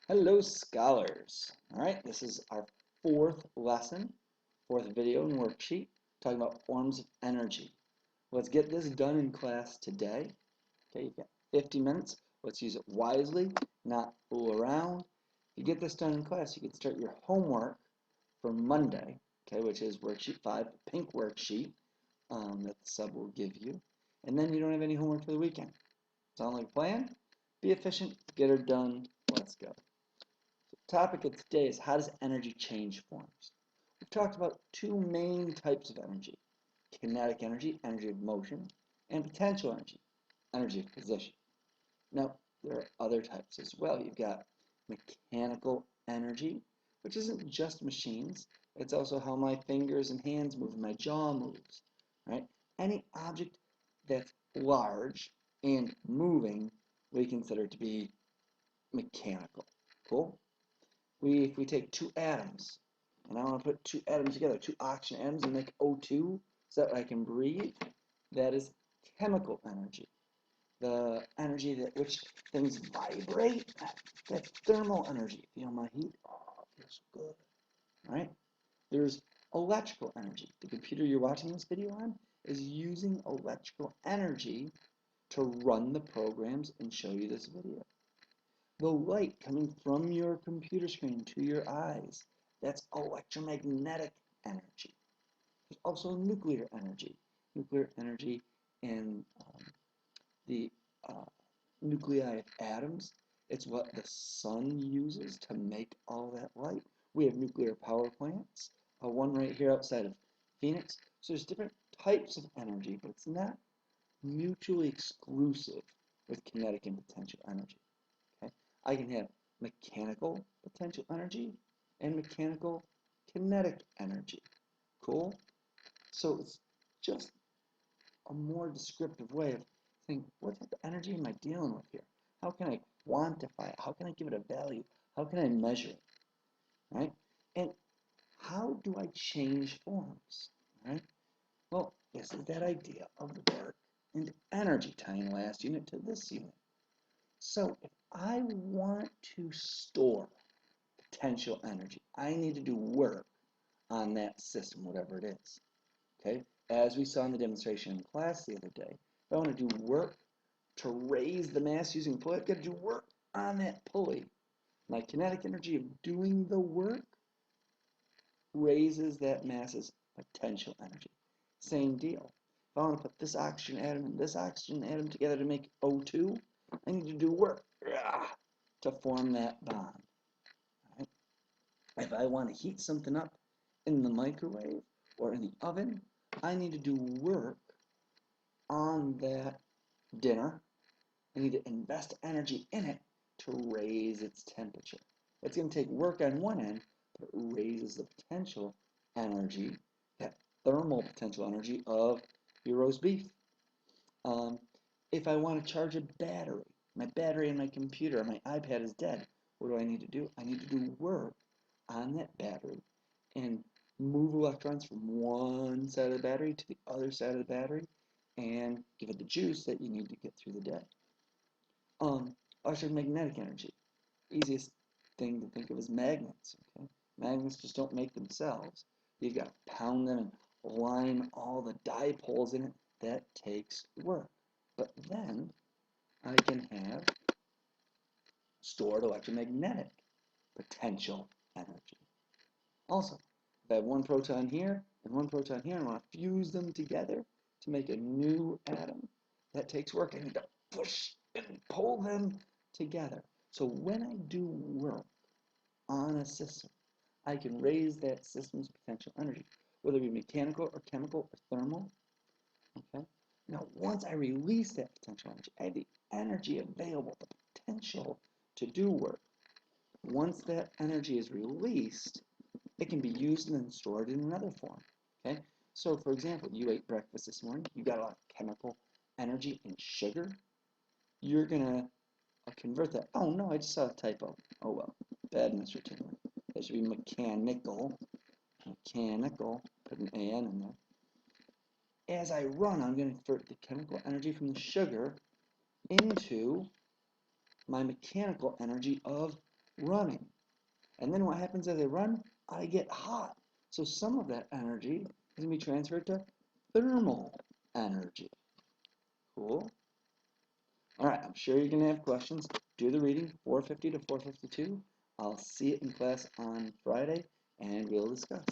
Hello, scholars. All right, this is our fourth lesson, fourth video and worksheet, talking about forms of energy. Let's get this done in class today. Okay, you've got 50 minutes. Let's use it wisely, not fool around. If you get this done in class, you can start your homework for Monday, okay, which is worksheet 5, the pink worksheet that the sub will give you. And then you don't have any homework for the weekend. Sound like a plan? Be efficient, get her done, let's go. Topic of today is how does energy change forms? We've talked about two main types of energy: kinetic energy, energy of motion, and potential energy, energy of position. Now, there are other types as well. You've got mechanical energy, which isn't just machines. It's also how my fingers and hands move, and my jaw moves, right? Any object that's large and moving, we consider to be mechanical. Cool? If we take two atoms, and I want to put two atoms together, two oxygen atoms, and make O2 so that I can breathe, that is chemical energy. The energy that which things vibrate, that's thermal energy. Feel my heat? Oh, it feels good. All right? There's electrical energy. The computer you're watching this video on is using electrical energy to run the programs and show you this video. The light coming from your computer screen to your eyes, that's electromagnetic energy. There's also nuclear energy. Nuclear energy in the nuclei of atoms. It's what the sun uses to make all that light. We have nuclear power plants, one right here outside of Phoenix. So there's different types of energy, but it's not mutually exclusive with kinetic and potential energy. Okay? I can have mechanical potential energy and mechanical kinetic energy. Cool? So it's just a more descriptive way of saying, what type of energy am I dealing with here? How can I quantify it? How can I give it a value? How can I measure it? Right? And how do I change forms? Right? Well, this is that idea of work and energy, tying last unit to this unit. So if I want to store potential energy, I need to do work on that system, whatever it is. Okay? As we saw in the demonstration in class the other day, if I want to do work to raise the mass using a pulley, I've got to do work on that pulley. My kinetic energy of doing the work raises that mass's potential energy. Same deal. If I want to put this oxygen atom and this oxygen atom together to make O2, I need to do work to form that bond. Right? If I want to heat something up in the microwave or in the oven, I need to do work on that dinner. I need to invest energy in it to raise its temperature. It's going to take work on one end, but it raises the potential energy, that thermal potential energy of your roast beef. If I want to charge a battery, my battery in my computer, my iPad is dead. What do I need to do? I need to do work on that battery and move electrons from one side of the battery to the other side of the battery and give it the juice that you need to get through the day. Electromagnetic energy. Easiest thing to think of is magnets. Okay? Magnets just don't make themselves. You've got to pound them and line all the dipoles in it. That takes work. But then I can have stored electromagnetic potential energy. Also, if I have one proton here and one proton here and I want to fuse them together to make a new atom, that takes work. I need to push and pull them together. So when I do work on a system, I can raise that system's potential energy, whether it be mechanical or chemical or thermal. Okay? Now, once I release that potential energy, I have the energy available, the potential to do work. Once that energy is released, it can be used and then stored in another form. Okay? So, for example, you ate breakfast this morning. You got a lot of chemical energy in sugar. You're going to convert that. Oh, no, I just saw a typo. Oh, well. Bad Mr. Taylor. That should be mechanical. Mechanical. Put an AN in there. As I run, I'm going to convert the chemical energy from the sugar into my mechanical energy of running. And then what happens as I run? I get hot. So some of that energy is going to be transferred to thermal energy. Cool. All right, I'm sure you're going to have questions. Do the reading, 450 to 452. I'll see it in class on Friday, and we'll discuss.